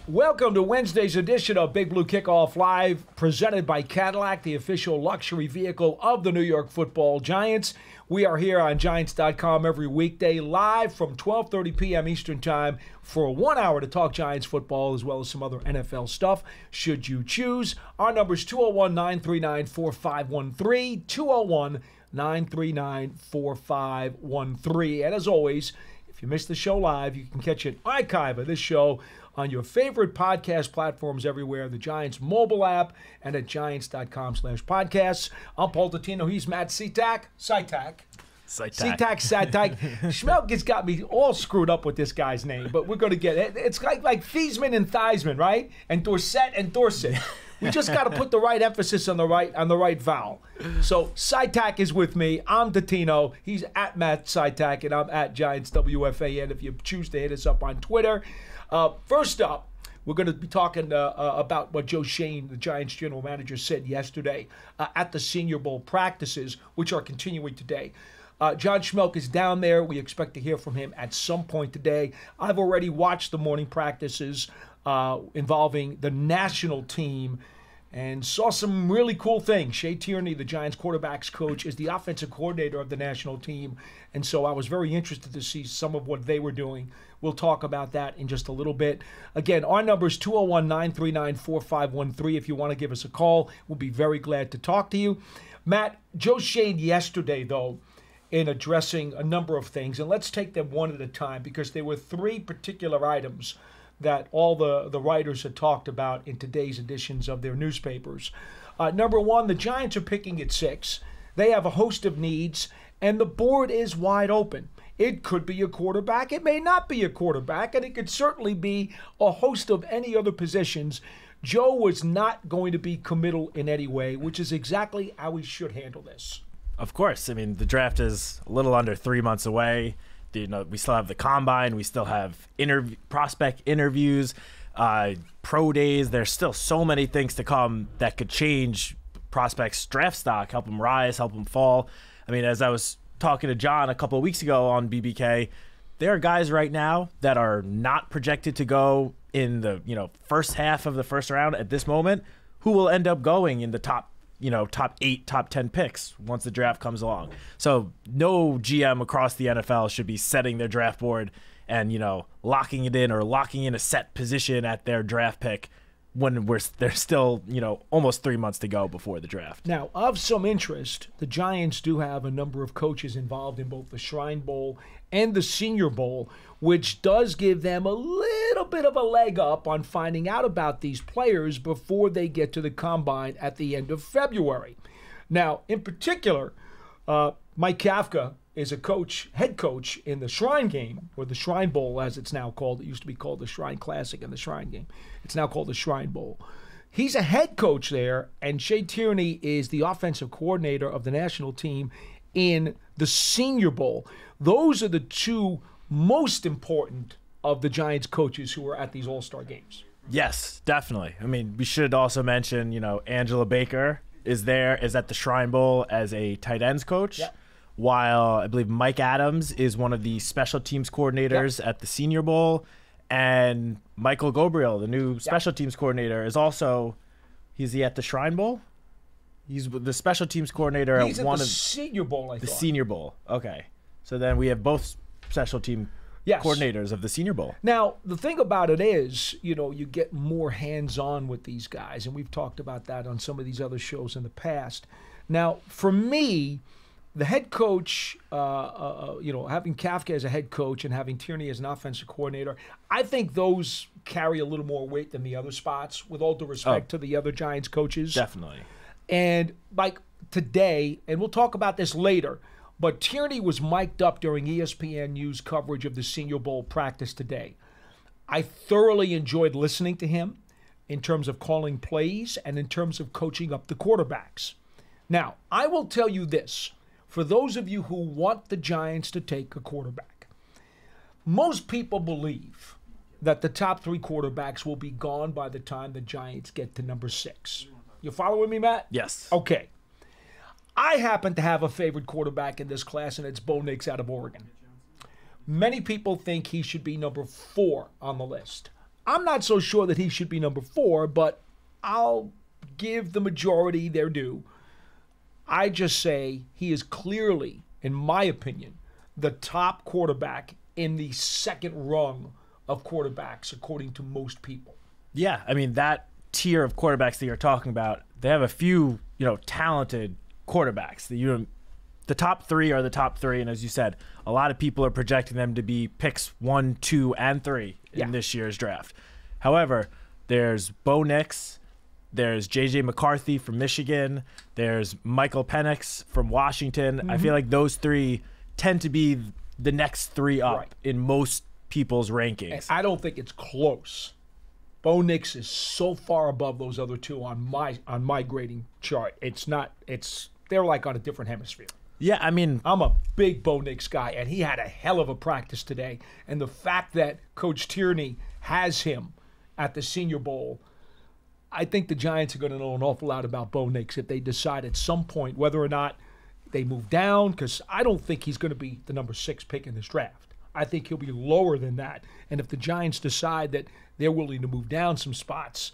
Welcome to Wednesday's edition of Big Blue Kickoff Live, presented by Cadillac, the official luxury vehicle of the New York Football Giants. We are here on Giants.com every weekday, live from 12:30 p.m. Eastern Time for 1 hour to talk Giants football as well as some other NFL stuff, should you choose. Our number is 201-939-4513, 201-939-4513. And as always, if you missed the show live, you can catch an archive of this show on your favorite podcast platforms everywhere, the Giants mobile app and at giants.com/podcasts. I'm Paul Dottino. He's Matt Citak. Citak. Schmeelk has got me all screwed up with this guy's name, but we're going to get it. It's like Thiesman and Theismann, right? And Dorsett and Dorset. We just got to put the right emphasis on the right vowel. So Citak is with me. I'm Dottino. He's at Matt Citak, and I'm at Giants WFAN. If you choose to hit us up on Twitter. First up, we're going to be talking about what Joe Schoen, the Giants general manager, said yesterday at the Senior Bowl practices, which are continuing today. John Schmeelk is down there. We expect to hear from him at some point today. I've already watched the morning practices involving the national team and saw some really cool things. Shea Tierney, the Giants quarterbacks coach, is the offensive coordinator of the national team, and so I was very interested to see some of what they were doing. We'll talk about that in just a little bit. Again, our number is 201-939-4513. If you want to give us a call, we'll be very glad to talk to you. Matt, Joe Schoen yesterday, though, in addressing a number of things, and let's take them one at a time because there were three particular items that all the writers had talked about in today's editions of their newspapers. Number one, the Giants are picking at 6. They have a host of needs, and the board is wide open. It could be a quarterback. It may not be a quarterback, and it could certainly be a host of any other positions. Joe was not going to be committal in any way, which is exactly how he should handle this. Of course. I mean, the draft is a little under 3 months away. We still have the combine. We still have prospect interviews, pro days. There's still so many things to come that could change prospects' draft stock, help them rise, help them fall. I mean, as I was talking to John a couple of weeks ago on BBK, there are guys right now that are not projected to go in the first half of the first round at this moment who will end up going in the top 8, top 10 picks once the draft comes along. So no GM across the NFL should be setting their draft board and, locking it in or locking in a set position at their draft pick when there's still, almost 3 months to go before the draft. Now, of some interest, the Giants do have a number of coaches involved in both the Shrine Bowl and the Senior Bowl, which does give them a little bit of a leg up on finding out about these players before they get to the combine at the end of February. Now, in particular, Mike Kafka is head coach in the Shrine Game, or the Shrine Bowl as it's now called. It used to be called the Shrine Classic and the Shrine Game. It's now called the Shrine Bowl. He's a head coach there, and Shea Tierney is the offensive coordinator of the national team in the Senior Bowl. Those are the two most important of the Giants coaches who are at these All-Star games. Yes, definitely. I mean, we should also mention, Angela Baker is at the Shrine Bowl as a tight ends coach. Yep. While I believe Mike Adams is one of the special teams coordinators at the Senior Bowl, and Michael Gabriel, the new special teams coordinator, is also at the Shrine Bowl? He's the special teams coordinator at one of the Senior Bowl, I thought. The Senior Bowl. Okay. So then we have both special team coordinators of the Senior Bowl. Now, the thing about it is, you get more hands-on with these guys, and we've talked about that on some of these other shows in the past. Now, for me, the head coach, having Kafka as a head coach and having Tierney as an offensive coordinator, I think those carry a little more weight than the other spots, with all due respect to the other Giants coaches. Definitely. And like today, and we'll talk about this later, but Tierney was mic'd up during ESPN News coverage of the Senior Bowl practice today. I thoroughly enjoyed listening to him in terms of calling plays and in terms of coaching up the quarterbacks. Now, I will tell you this. For those of you who want the Giants to take a quarterback, most people believe that the top 3 quarterbacks will be gone by the time the Giants get to number 6. You following me, Matt? Yes. Okay. I happen to have a favorite quarterback in this class, and it's Bo Nix out of Oregon. Many people think he should be number 4 on the list. I'm not so sure that he should be number 4, but I'll give the majority their due. I just say he is clearly, in my opinion, the top quarterback in the second rung of quarterbacks, according to most people. Yeah, I mean, that tier of quarterbacks that you're talking about, they have a few, talented quarterbacks. The top 3 are the top 3, and as you said, a lot of people are projecting them to be picks 1, 2, and 3 in this year's draft. However, there's Bo Nix, there's J.J. McCarthy from Michigan, there's Michael Penix from Washington. I feel like those 3 tend to be the next 3 up in most people's rankings. And I don't think it's close. Bo Nix is so far above those other 2 on my grading chart. They're like on a different hemisphere. Yeah, I mean, I'm a big Bo Nix guy, and he had a hell of a practice today. And the fact that Coach Tierney has him at the Senior Bowl, I think the Giants are going to know an awful lot about Bo Nix if they decide at some point whether or not they move down, because I don't think he's going to be the number 6 pick in this draft. I think he'll be lower than that. And if the Giants decide that they're willing to move down some spots,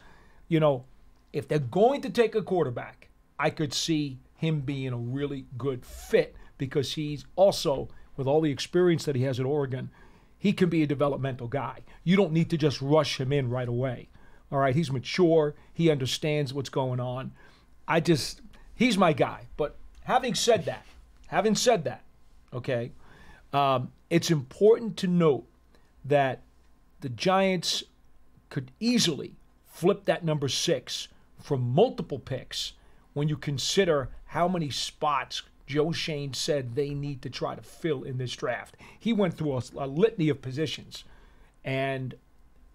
if they're going to take a quarterback, I could see him being a really good fit, because he's also, with all the experience that he has at Oregon, he can be a developmental guy. You don't need to just rush him in right away. All right, he's mature. He understands what's going on. He's my guy. But having said that, okay, it's important to note that the Giants could easily flip that number 6 from multiple picks when you consider how many spots Joe Shane said they need to try to fill in this draft. He went through a litany of positions. And,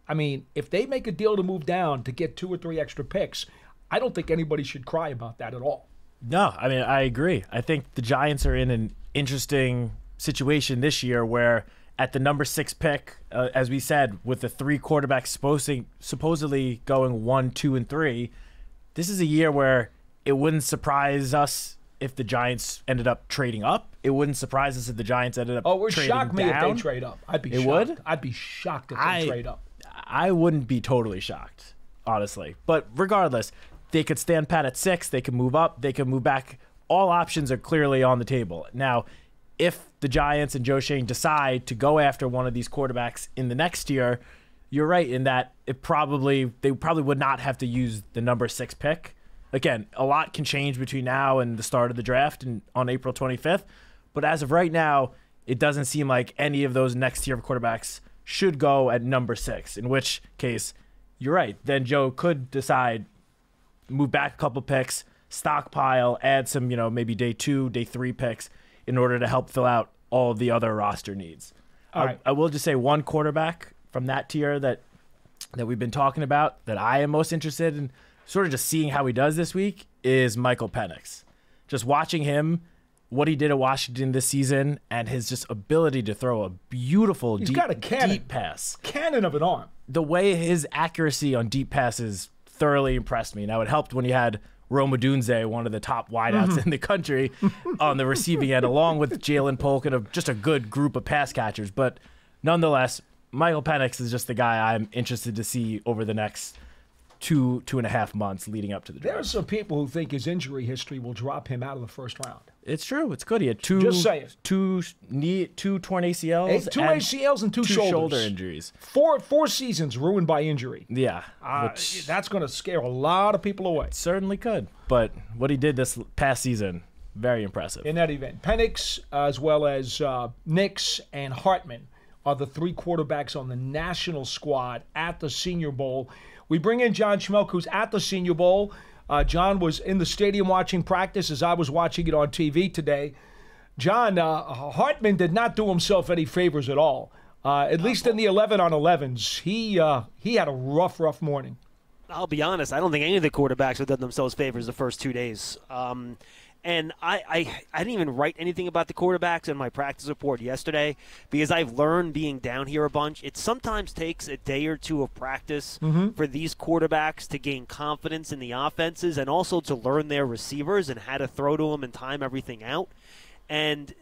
I mean, if they make a deal to move down to get 2 or 3 extra picks, I don't think anybody should cry about that at all. No, I mean, I agree. I think the Giants are in an interesting situation this year where at the number 6 pick, as we said, with the 3 quarterbacks supposedly going 1, 2, and 3, this is a year where it wouldn't surprise us if the Giants ended up trading up. It wouldn't surprise us if the Giants ended up trading down. It would shock me if they trade up. I'd be shocked. Would? I'd be shocked if they trade up. I wouldn't be totally shocked, honestly. But regardless, they could stand pat at 6. They could move up. They could move back. All options are clearly on the table. Now, if the Giants and Joe Shane decide to go after one of these quarterbacks in the next year, you're right in that they probably would not have to use the number 6 pick. Again, a lot can change between now and the start of the draft on April 25th. But as of right now, it doesn't seem like any of those next tier of quarterbacks should go at number 6, in which case, you're right. Then Joe could decide, move back a couple picks, stockpile, add some, maybe day 2, day 3 picks in order to help fill out all of the other roster needs. All right. I will just say one quarterback from that tier that we've been talking about that I am most interested in sort of just seeing how he does this week is Michael Penix. Just watching him, what he did at Washington this season, and his just ability to throw a beautiful deep pass. Cannon of an arm. The way his accuracy on deep passes thoroughly impressed me. Now, it helped when he had Rome Odunze, one of the top wideouts in the country, on the receiving end, along with Jalen Polk and just a good group of pass catchers. But nonetheless, Michael Penix is just the guy I'm interested to see over the next 2.5 months leading up to the draft. There are some people who think his injury history will drop him out of the first round. It's true. It's good. He had two torn ACLs, 2 ACLs and 2 shoulder injuries. 4 seasons ruined by injury. Yeah, that's going to scare a lot of people away. Certainly could. But what he did this past season, very impressive. In that event, Penix, as well as Nix and Hartman, are the 3 quarterbacks on the national squad at the Senior Bowl. We bring in John Schmeelk, who's at the Senior Bowl. John was in the stadium watching practice as I was watching it on TV today. John, Hartman did not do himself any favors at all. At least in the 11-on-11s. He had a rough morning. I'll be honest, I don't think any of the quarterbacks have done themselves favors the first 2 days. And I didn't even write anything about the quarterbacks in my practice report yesterday because I've learned being down here a bunch, it sometimes takes a day or 2 of practice for these quarterbacks to gain confidence in the offenses and also to learn their receivers and how to throw to them and time everything out. And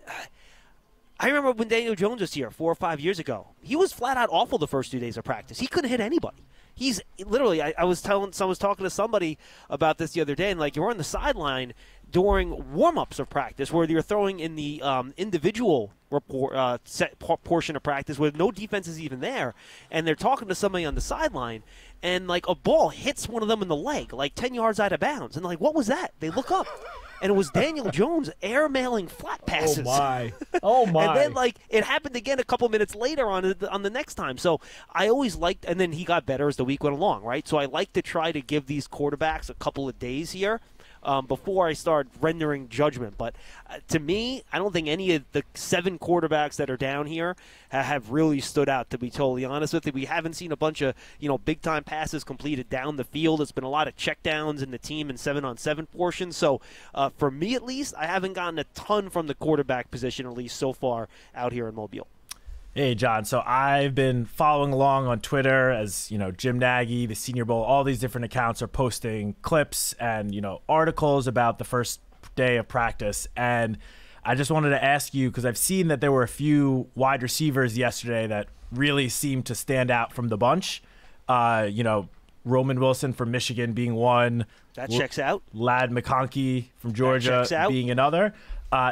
I remember when Daniel Jones was here 4 or 5 years ago. He was flat out awful the first 2 days of practice. He couldn't hit anybody. He's literally, I was talking to somebody about this the other day, and like, you're on the sideline during warm-ups of practice where you're throwing in the individual set portion of practice where no defense is even there, and they're talking to somebody on the sideline, and like a ball hits one of them in the leg, like 10 yards out of bounds, and like, what was that? They look up. And it was Daniel Jones air-mailing flat passes. Oh, my. Oh, my. And then, like, it happened again a couple minutes later on the next time. So I always liked – and then he got better as the week went along, right? So I like to try to give these quarterbacks a couple of days here before I start rendering judgment. But to me, I don't think any of the 7 quarterbacks that are down here have really stood out, to be totally honest with you. We haven't seen a bunch of, big-time passes completed down the field. It's been a lot of checkdowns in the team and 7-on-7 portions. So for me, at least, I haven't gotten a ton from the quarterback position, at least so far, out here in Mobile. Hey, John. So I've been following along on Twitter as, Jim Nagy, the Senior Bowl, all these different accounts are posting clips and, articles about the first day of practice. And I just wanted to ask you, because I've seen that there were a few wide receivers yesterday that really seemed to stand out from the bunch. Roman Wilson from Michigan being one. That checks out. Ladd McConkey from Georgia being another.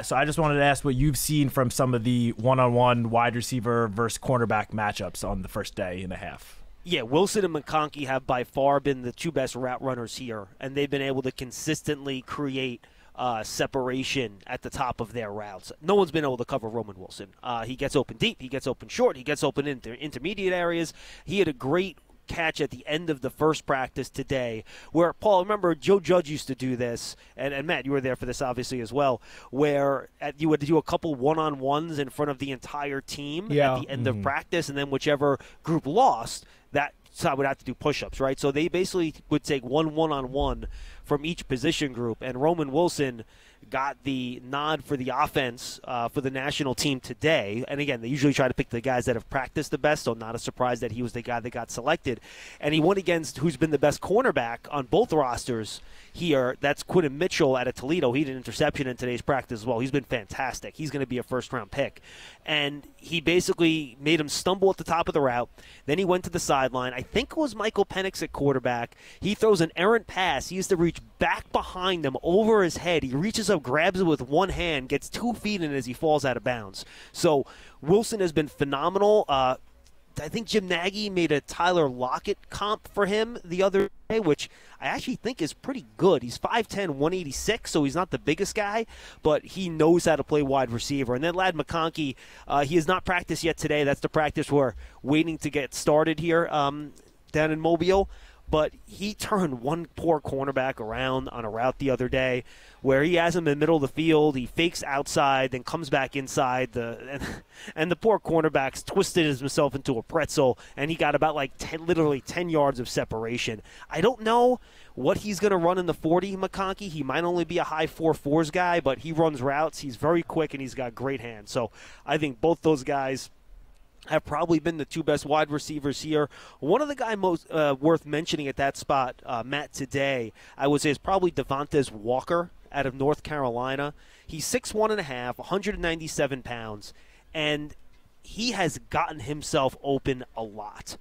So I just wanted to ask what you've seen from some of the one-on-one wide receiver versus cornerback matchups on the first day and a half. Yeah, Wilson and McConkey have by far been the 2 best route runners here, and they've been able to consistently create separation at the top of their routes. No one's been able to cover Roman Wilson. He gets open deep, he gets open short, he gets open into intermediate areas. He had a great catch at the end of the first practice today where, Paul, remember Joe Judge used to do this, and Matt, you were there for this obviously as well, where you would do a couple one-on-ones in front of the entire team at the end of practice, and then whichever group lost, that side would have to do push-ups, right? So they basically would take one-on-one from each position group, and Roman Wilson got the nod for the offense for the national team today. And again, they usually try to pick the guys that have practiced the best, so not a surprise that he was the guy that got selected. And he went against who's been the best cornerback on both rosters here. That's Quinton Mitchell out of Toledo. He had an interception in today's practice as well. He's been fantastic. He's going to be a first-round pick. And he basically made him stumble at the top of the route. Then he went to the sideline. I think it was Michael Penix at quarterback. He throws an errant pass. He has to reach back behind him over his head. He reaches up, grabs it with one hand, gets 2 feet in as he falls out of bounds. So Wilson has been phenomenal. I think Jim Nagy made a Tyler Lockett comp for him the other day, which I actually think is pretty good. He's 5'10", 186, so he's not the biggest guy, but he knows how to play wide receiver. And then Ladd McConkey, he has not practiced yet today. That's the practice we're waiting to get started here down in Mobile. But he turned one poor cornerback around on a route the other day where he has him in the middle of the field. He fakes outside, then comes back inside. And the poor cornerback's twisted himself into a pretzel, and he got about literally 10 yards of separation. I don't know what he's going to run in the 40, McConkey. He might only be a high 4.4s guy, but he runs routes. He's very quick, and he's got great hands. So I think both those guys have probably been the 2 best wide receivers here. One of the guys most worth mentioning at that spot, Matt, today, I would say is probably Devontae Walker out of North Carolina. He's 6'1.5", 197 pounds, and he has gotten himself open a lot.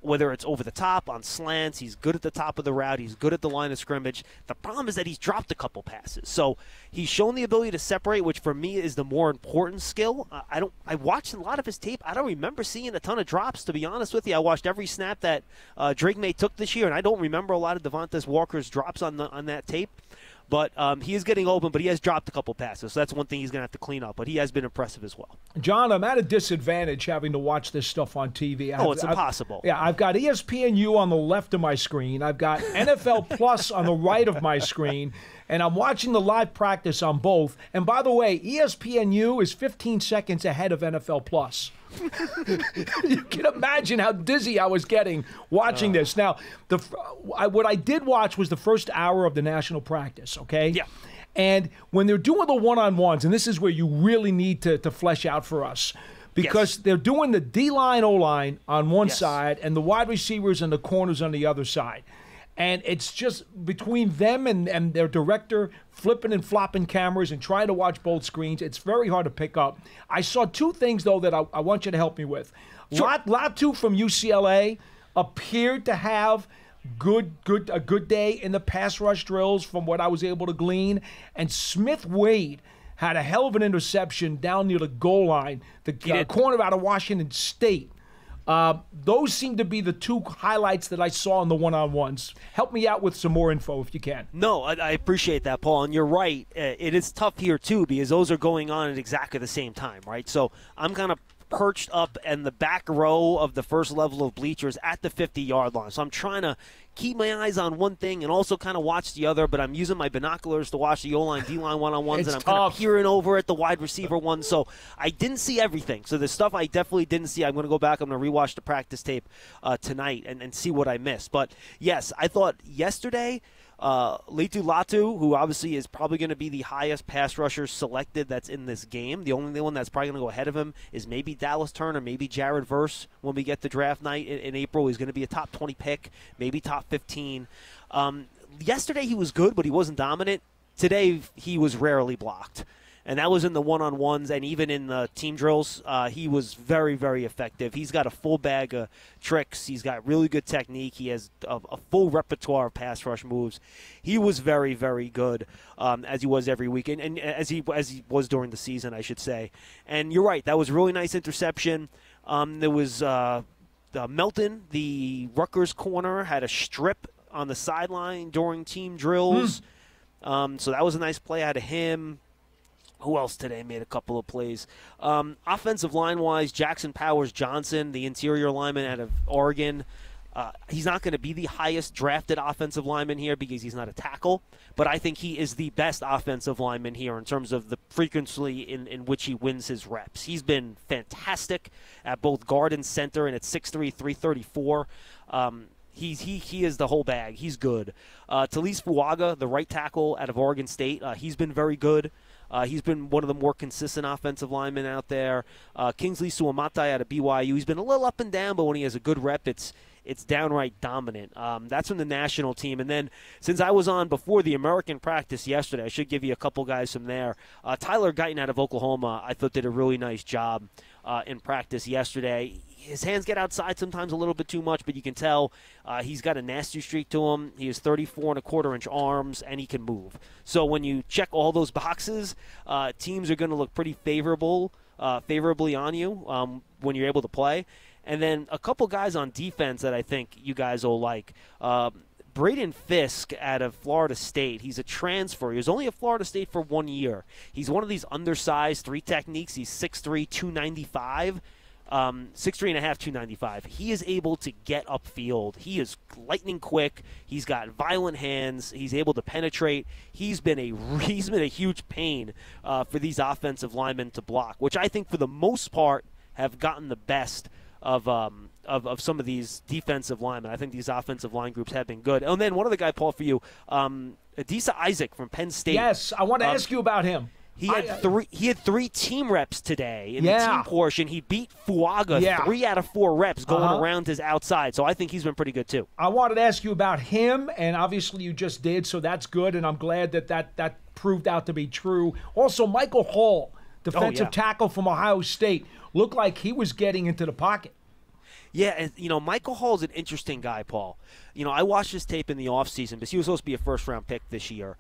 Whether it's over the top, on slants, he's good at the top of the route, he's good at the line of scrimmage. The problem is that he's dropped a couple passes. So he's shown the ability to separate, which for me is the more important skill. I watched a lot of his tape. I don't remember seeing a ton of drops, to be honest with you. I watched every snap that Drake May took this year, and I don't remember a lot of Devontae Walker's drops on that tape. But he is getting open, but he has dropped a couple passes. So that's one thing he's going to have to clean up. But he has been impressive as well. John, I'm at a disadvantage having to watch this stuff on TV. It's impossible. I've got ESPNU on the left of my screen. I've got NFL Plus on the right of my screen. And I'm watching the live practice on both. And by the way, ESPNU is 15 seconds ahead of NFL Plus. You can imagine how dizzy I was getting watching this. Now, what I did watch was the first hour of the national practice, okay? Yeah. And when they're doing the one-on-ones, and this is where you really need to flesh out for us, because they're doing the D-line, O-line on one side, and the wide receivers and the corners on the other side. And it's just between them and their director flipping and flopping cameras and trying to watch both screens. It's very hard to pick up. I saw two things, though, that I want you to help me with. Sure. Latu from UCLA appeared to have a good day in the pass rush drills from what I was able to glean. And Smith Wade had a hell of an interception down near the goal line, the corner out of Washington State. Those seem to be the two highlights that I saw in the one-on-ones. Help me out with some more info if you can. No, I appreciate that, Paul. And you're right. It is tough here, too, because those are going on at exactly the same time, right? So I'm kind of perched up in the back row of the first level of bleachers at the 50-yard line. So I'm trying to keep my eyes on one thing and also kind of watch the other, but I'm using my binoculars to watch the O-line, D-line one-on-ones, and I'm kind of peering over at the wide receiver one. So I didn't see everything. So the stuff I definitely didn't see, I'm going to go back. I'm going to rewatch the practice tape tonight and see what I missed. But, yes, I thought yesterday Latu, who obviously is probably going to be the highest pass rusher selected that's in this game. The only one that's probably going to go ahead of him is maybe Dallas Turner, maybe Jared Verse when we get to draft night in April. He's going to be a top 20 pick, maybe top 15. Yesterday he was good, but he wasn't dominant. Today he was rarely blocked. And that was in the one-on-ones and even in the team drills. He was very, very effective. He's got a full bag of tricks. He's got really good technique. He has a full repertoire of pass rush moves. He was very, very good, as he was every week, and as he was during the season, I should say. And you're right. That was a really nice interception. There was Melton, the Rutgers corner, had a strip on the sideline during team drills. So that was a nice play out of him. Who else today made a couple of plays? Offensive line-wise, Jackson Powers-Johnson, the interior lineman out of Oregon. He's not going to be the highest drafted offensive lineman here because he's not a tackle, but I think he is the best offensive lineman here in terms of the frequency in which he wins his reps. He's been fantastic at both guard and center, and at 6'3", 334. He is the whole bag. He's good. Talise Fuaga, the right tackle out of Oregon State, he's been very good. He's been one of the more consistent offensive linemen out there. Kingsley Suamatai out of BYU. He's been a little up and down, but when he has a good rep, it's downright dominant. That's from the national team. And then since I was on before the American practice yesterday, I should give you a couple guys from there. Tyler Guyton out of Oklahoma, I thought did a really nice job in practice yesterday. His hands get outside sometimes a little bit too much, but you can tell he's got a nasty streak to him. He has 34.25-inch arms, and he can move. So when you check all those boxes, teams are going to look pretty favorably on you when you're able to play. And then a couple guys on defense that I think you guys will like. Braden Fisk out of Florida State. He's a transfer. He was only at Florida State for 1 year. He's one of these undersized three techniques. He's 6'3", 295. 6'3 and a half, 295. He is able to get upfield. He is lightning quick. He's got violent hands. He's able to penetrate. He's been a huge pain for these offensive linemen to block, which I think for the most part have gotten the best of some of these defensive linemen. I think these offensive line groups have been good. And then one other guy, Paul, for you, Adisa Isaac from Penn State. Yes, I want to ask you about him. He had three team reps today in the team portion. He beat Fuaga 3 out of 4 reps going around his outside. So I think he's been pretty good too. I wanted to ask you about him, and obviously you just did, so that's good, and I'm glad that proved out to be true. Also, Michael Hall, defensive tackle from Ohio State, looked like he was getting into the pocket. Yeah, and, Michael Hall's an interesting guy, Paul. I watched his tape in the offseason because he was supposed to be a first-round pick this year.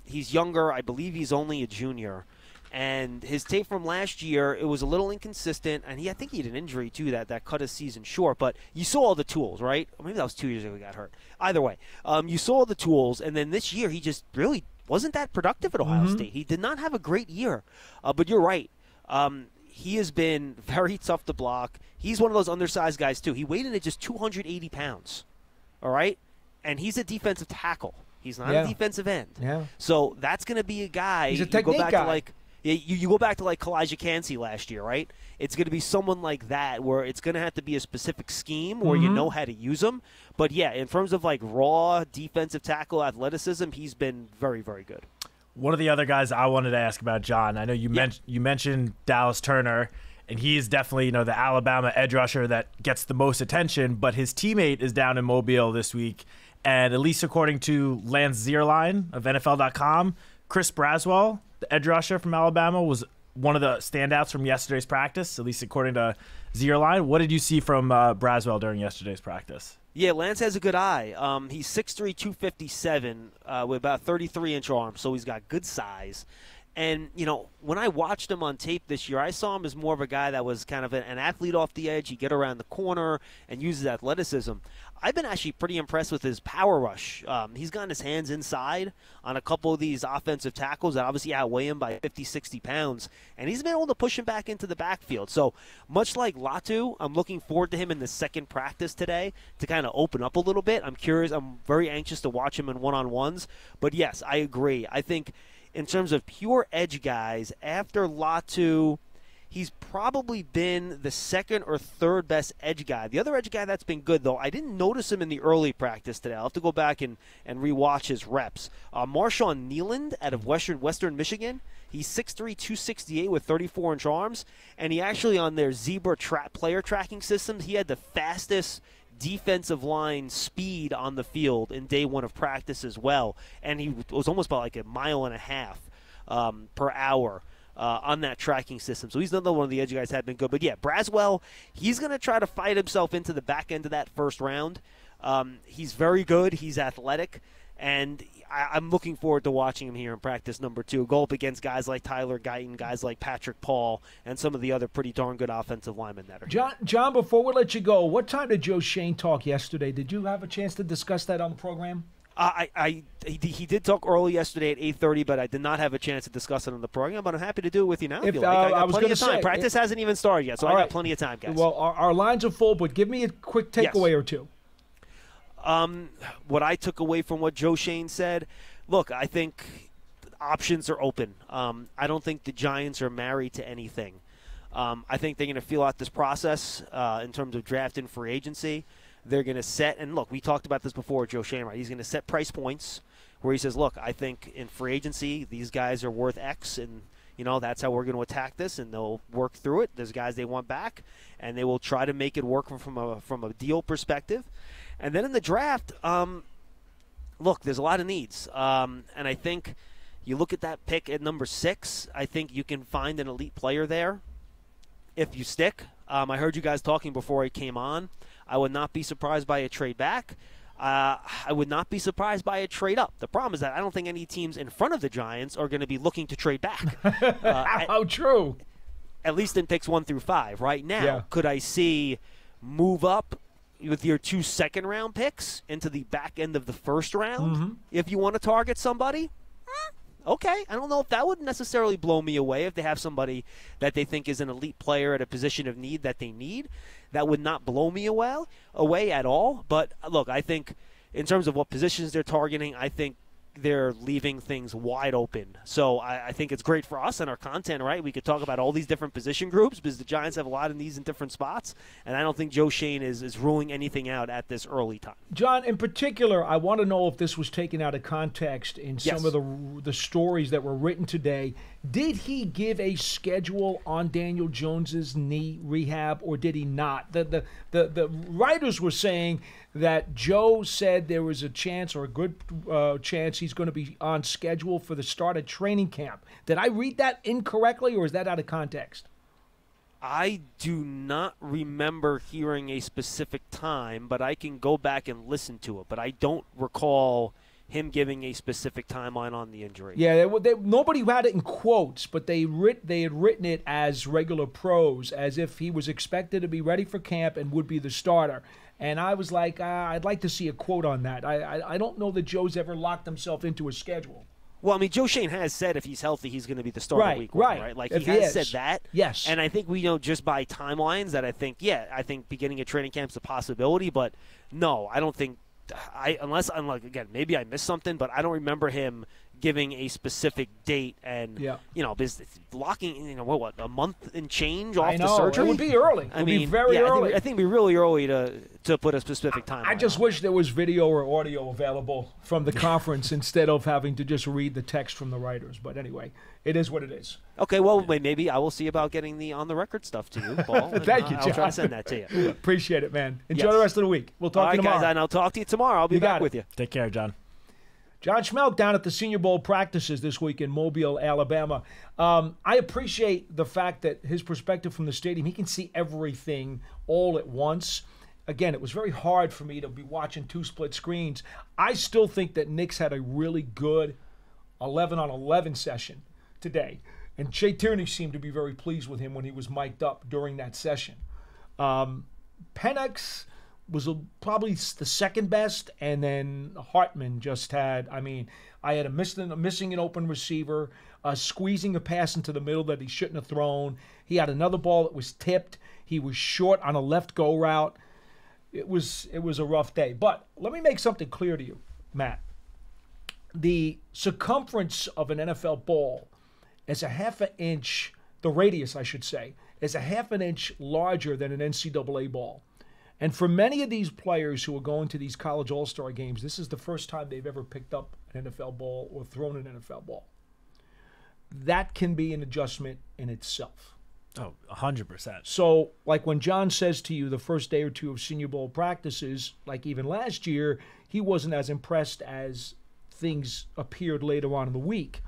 He's younger. I believe he's only a junior. And his tape from last year, it was a little inconsistent. And I think he had an injury, too, that cut his season short. But you saw all the tools, right? Or maybe that was 2 years ago he got hurt. Either way, you saw all the tools. And then this year, he just really wasn't that productive at Ohio State. He did not have a great year. But you're right. He has been very tough to block. He's one of those undersized guys, too. He weighed in at just 280 pounds, all right? And he's a defensive tackle. He's not a defensive end. Yeah. So that's going to be a guy. He's a technique guy. You go back to like Kalijah Cansey last year, right? It's going to be someone like that where it's going to have to be a specific scheme where you know how to use them. But, yeah, in terms of like raw defensive tackle athleticism, he's been very, very good. One of the other guys I wanted to ask about, John, I know you mentioned Dallas Turner, and he's definitely, the Alabama edge rusher that gets the most attention, but his teammate is down in Mobile this week, And at least according to Lance Zierlein of NFL.com, Chris Braswell, the edge rusher from Alabama, was one of the standouts from yesterday's practice, at least according to Zierlein. What did you see from Braswell during yesterday's practice? Yeah, Lance has a good eye. He's 6'3", 257 with about 33-inch arms, so he's got good size. And, you know, when I watched him on tape this year, I saw him as more of a guy that was kind of an athlete off the edge. He'd get around the corner and use his athleticism. I've been actually pretty impressed with his power rush. He's gotten his hands inside on a couple of these offensive tackles that obviously outweigh him by 50, 60 pounds, and he's been able to push him back into the backfield. So much like Latu, I'm looking forward to him in the second practice today to kind of open up a little bit. I'm curious. I'm very anxious to watch him in one-on-ones. But, yes, I agree. I think in terms of pure edge guys, after Latu, he's probably been the second or third best edge guy. The other edge guy that's been good, though, I didn't notice him in the early practice today. I'll have to go back and rewatch his reps. Marshawn Nealand out of Western Michigan, he's 6'3", 268 with 34-inch arms, and he actually on their Zebra player tracking systems, he had the fastest defensive line speed on the field in day one of practice as well, and he was almost about like a mile and a half per hour on that tracking system. So he's another one of the edge guys that have been good. But yeah, Braswell, he's going to try to fight himself into the back end of that first round. He's very good. He's athletic. And I'm looking forward to watching him here in practice number 2. Go up against guys like Tyler Guyton, guys like Patrick Paul, and some of the other pretty darn good offensive linemen that are here. John, before we let you go, what time did Joe Schoen talk yesterday? Did you have a chance to discuss that on the program? He did talk early yesterday at 8:30, but I did not have a chance to discuss it on the program. But I'm happy to do it with you now. If you like. I got plenty of time. Practice hasn't even started yet, so I got plenty of time, guys. Well, our lines are full, but give me a quick takeaway or two. What I took away from what Joe Schoen said, look, I think options are open. I don't think the Giants are married to anything. I think they're going to feel out this process in terms of draft and free agency. They're going to set, and look, we talked about this before, Joe Schoen, right? He's going to set price points where he says, look, I think in free agency, these guys are worth X, and, you know, that's how we're going to attack this, and they'll work through it. There's guys they want back, and they will try to make it work from a deal perspective. And then in the draft, look, there's a lot of needs. And I think you look at that pick at number 6, I think you can find an elite player there if you stick. I heard you guys talking before I came on. I would not be surprised by a trade back. I would not be surprised by a trade up. The problem is that I don't think any teams in front of the Giants are going to be looking to trade back. How true. At least in picks 1 through 5. Right now, could I see move up with your 2 second-round picks into the back end of the first round if you want to target somebody? Okay, I don't know if that would necessarily blow me away if they have somebody that they think is an elite player at a position of need that they need. That would not blow me away at all. But, look, I think in terms of what positions they're targeting, I think they're leaving things wide open. So I think it's great for us and our content, right? We could talk about all these different position groups because the Giants have a lot of these in different spots, and I don't think Joe Schoen is ruling anything out at this early time. John, in particular, I want to know if this was taken out of context in some of the stories that were written today. Did he give a schedule on Daniel Jones's knee rehab, or did he not? The writers were saying that Joe said there was a chance, or a good chance, he's going to be on schedule for the start of training camp. Did I read that incorrectly, or is that out of context? I do not remember hearing a specific time, but I can go back and listen to it. But I don't recall him giving a specific timeline on the injury. Yeah, nobody had it in quotes, but they had written it as regular prose, as if he was expected to be ready for camp and would be the starter. And I was like, I'd like to see a quote on that. I don't know that Joe's ever locked himself into a schedule. Well, I mean, Joe Schoen has said if he's healthy, he's going to be the starter week 1, right? Like, he has said that. Yes. And I think we know just by timelines that I think beginning of training camp is a possibility. But, no, I don't think – unless, again, maybe I missed something, but I don't remember him giving a specific date and Yeah. because blocking what a month and change I off know. the surgery It would be early. It would be very early. I think it'd be really early to put a specific time. I just wish there was video or audio available from the conference instead of having to just read the text from the writers. But anyway, it is what it is. Okay, well, maybe I will see about getting the on-the-record stuff to you, Paul. Thank you, John. I'll try to send that to you. Appreciate it, man. Enjoy Yes. the rest of the week. We'll talk All to you right, tomorrow. guys, and I'll talk to you tomorrow. I'll be You got back it. with you. Take care, John. John Schmeelk down at the Senior Bowl practices this week in Mobile, Alabama. I appreciate the fact that his perspective from the stadium, he can see everything all at once. Again, it was very hard for me to be watching two split screens. I still think that Nick's had a really good 11-on-11 session today. And Shea Tierney seemed to be very pleased with him when he was mic'd up during that session. Penix was probably the second best, and then Hartman just had, I had a missing an open receiver, squeezing a pass into the middle that he shouldn't have thrown. He had another ball that was tipped. He was short on a left go route. It was a rough day. But let me make something clear to you, Matt. The circumference of an NFL ball is a half an inch, the radius, I should say, is a half an inch larger than an NCAA ball. And for many of these players who are going to these college all-star games, this is the first time they've ever picked up an NFL ball or thrown an NFL ball. That can be an adjustment in itself. Oh, 100%. So, like when John says to you the first day or two of Senior Bowl practices, like even last year, he wasn't as impressed as things appeared later on in the week.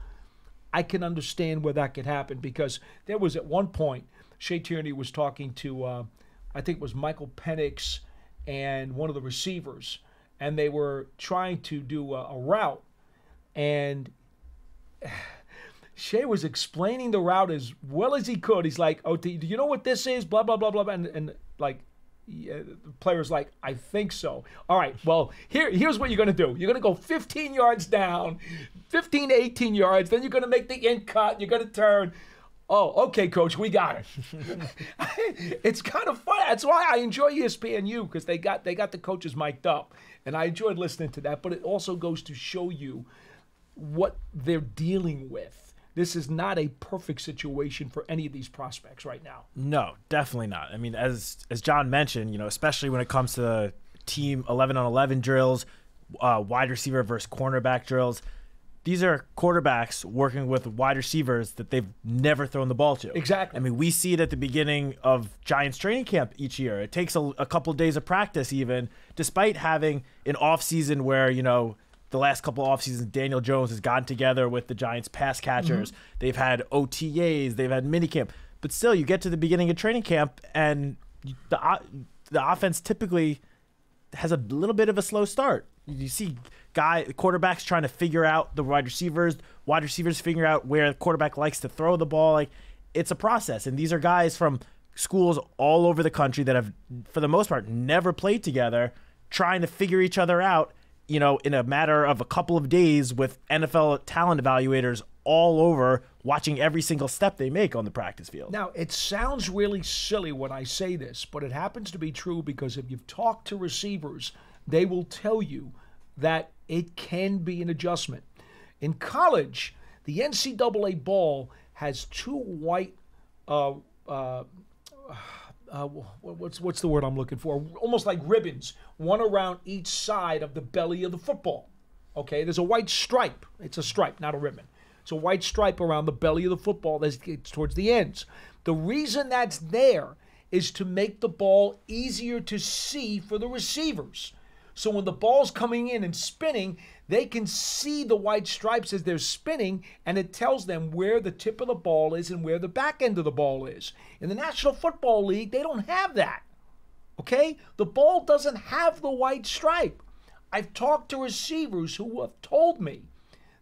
I can understand where that could happen because there was at one point, Shea Tierney was talking to, I think it was Michael Penix and one of the receivers, and they were trying to do a route, and Shea was explaining the route as well as he could. He's like, "Oh, do you know what this is?" Blah blah blah blah, and like, the player's like, "I think so." All right, well, here's what you're gonna do. You're gonna go 15 yards down, 15 to 18 yards. Then you're gonna make the in cut. You're gonna turn. Oh, okay, Coach, we got it. It's kind of fun. That's why I enjoy ESPNU because they got the coaches mic'd up, and I enjoyed listening to that. But it also goes to show you what they're dealing with. This is not a perfect situation for any of these prospects right now. No, definitely not. I mean, as John mentioned, especially when it comes to team 11-on-11 drills, wide receiver versus cornerback drills, these are quarterbacks working with wide receivers that they've never thrown the ball to. Exactly. I mean, we see it at the beginning of Giants training camp each year. It takes a couple of days of practice even, despite having an offseason where, the last couple of offseasons, Daniel Jones has gotten together with the Giants pass catchers. Mm-hmm. They've had OTAs. They've had minicamp. But still, you get to the beginning of training camp, and the offense typically has a little bit of a slow start. You see quarterbacks trying to figure out the wide receivers figure out where the quarterback likes to throw the ball. Like, it's a process. And these are guys from schools all over the country that have, for the most part, never played together, trying to figure each other out, in a matter of a couple of days with NFL talent evaluators all over watching every single step they make on the practice field. Now, it sounds really silly when I say this, but it happens to be true because if you've talked to receivers, they will tell you that it can be an adjustment. In college, the NCAA ball has two white, what's the word I'm looking for? Almost like ribbons, one around each side of the belly of the football. Okay, there's a white stripe. It's a stripe, not a ribbon. It's a white stripe around the belly of the football that's towards the ends. The reason that's there is to make the ball easier to see for the receivers. So when the ball's coming in and spinning, they can see the white stripes as they're spinning, and it tells them where the tip of the ball is and where the back end of the ball is. In the National Football League, they don't have that. Okay? The ball doesn't have the white stripe. I've talked to receivers who have told me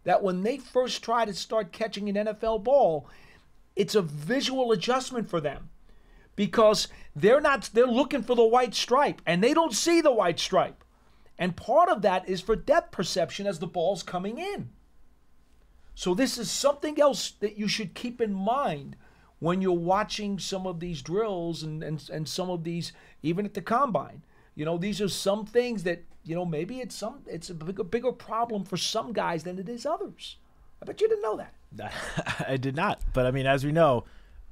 that when they first try to start catching an NFL ball, it's a visual adjustment for them because they're looking for the white stripe, and they don't see the white stripe. And part of that is for depth perception as the ball's coming in. So this is something else that you should keep in mind when you're watching some of these drills and some of these, even at the combine. These are some things that, maybe it's a bigger problem for some guys than it is others. I bet you didn't know that. I did not. But, I mean, as we know,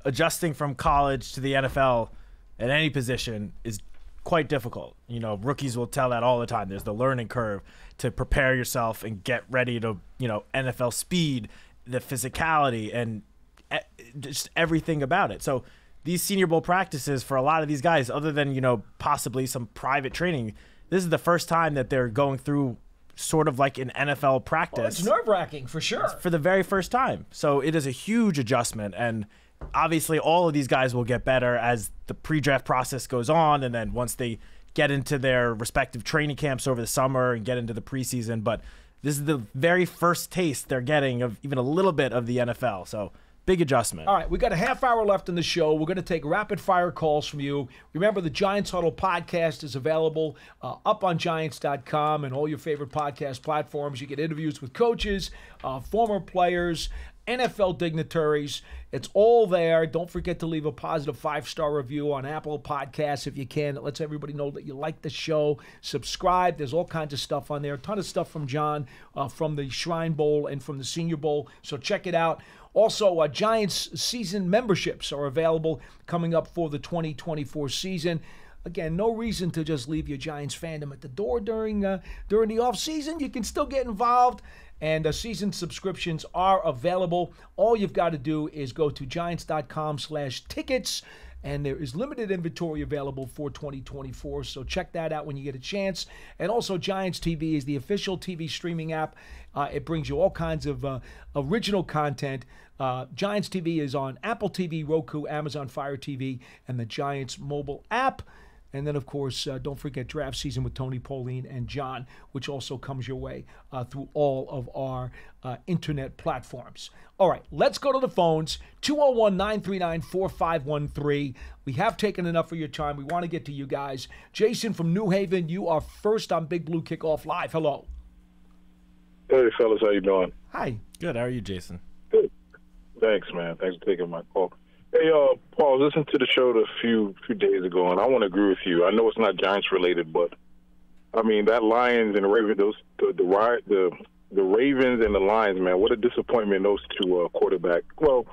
adjusting from college to the NFL at any position is quite difficult. You know, rookies will tell that all the time. There's the learning curve to prepare yourself and get ready to, you know, NFL speed, the physicality, and just everything about it. So these Senior Bowl practices for a lot of these guys, other than, you know, possibly some private training, this is the first time that they're going through sort of like an NFL practice. Well, it's nerve-wracking for sure. For the very first time. So it is a huge adjustment, and obviously all of these guys will get better as the pre-draft process goes on, and then once they get into their respective training camps over the summer and get into the preseason. But this is the very first taste they're getting of even a little bit of the NFL. So big adjustment. All right, we got a half hour left in the show. We're going to take rapid-fire calls from you. Remember, the Giants Huddle podcast is available up on Giants.com and all your favorite podcast platforms. You get interviews with coaches, former players, NFL dignitaries. It's all there. Don't forget to leave a positive 5-star review on Apple Podcasts if you can. It lets everybody know that you like the show. Subscribe. There's all kinds of stuff on there. A ton of stuff from John from the Shrine Bowl and from the Senior Bowl. So check it out. Also, Giants season memberships are available coming up for the 2024 season. Again, no reason to just leave your Giants fandom at the door during the offseason. You can still get involved, and season subscriptions are available. All you've got to do is go to giants.com/tickets, and there is limited inventory available for 2024, so check that out when you get a chance. And also, Giants TV is the official TV streaming app. It brings you all kinds of original content. Giants TV is on Apple TV, Roku, Amazon Fire TV, and the Giants mobile app. And then, of course, don't forget Draft Season with Tony, Pauline, and John, which also comes your way through all of our internet platforms. All right, let's go to the phones. 201-939-4513. We have taken enough of your time. We want to get to you guys. Jason from New Haven, you are first on Big Blue Kickoff Live. Hello. Hey, fellas, how you doing? Hi. Good. How are you, Jason? Good. Thanks, man. Thanks for taking my call. Hey, Paul, I was listening to the show a few days ago, and I want to agree with you. I know it's not Giants related, but I mean that Lions and the Ravens, the Ravens and the Lions, man, what a disappointment those two quarterbacks. Well,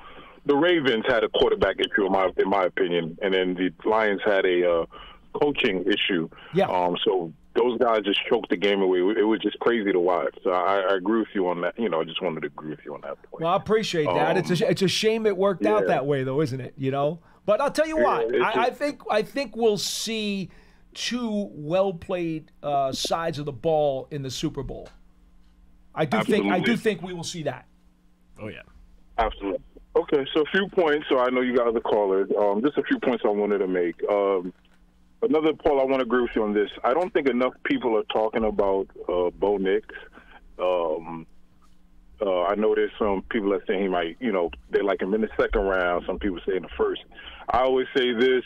the Ravens had a quarterback issue in my opinion, and then the Lions had a coaching issue. Yeah. So those guys just choked the game away. It was just crazy to watch. So I agree with you on that. You know, I just wanted to agree with you on that point. Well, I appreciate that. It's a shame it worked out that way, though, isn't it? You know. But I'll tell you what. I think we'll see two well-played sides of the ball in the Super Bowl. I do think we will see that. Oh yeah. Absolutely. Okay, so a few points. So I know you guys are callers. Just a few points I wanted to make. Another, Paul, I want to agree with you on this. I don't think enough people are talking about Bo Nix. I know there's some people that say he might, you know, they like him in the second round. Some people say in the first. I always say this: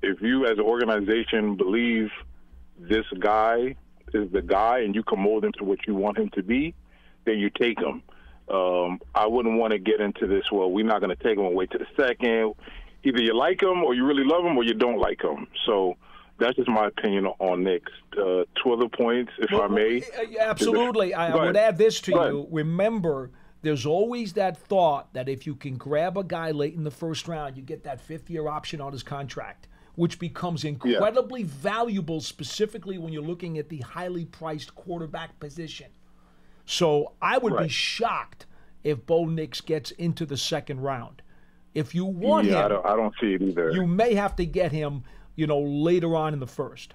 if you, as an organization, believe this guy is the guy and you can mold him to what you want him to be, then you take him. I wouldn't want to get into this, well, we're not going to take him and wait to the second. Either you like him or you really love him or you don't like him. So that's just my opinion on Nix. Two other points, if I may. Absolutely. I would add this to you. Remember, there's always that thought that if you can grab a guy late in the first round, you get that 5th-year option on his contract, which becomes incredibly valuable, specifically when you're looking at the highly priced quarterback position. So I would be shocked if Bo Nix gets into the second round. If you want him, I don't see it either. You may have to get him, you know, later on in the first.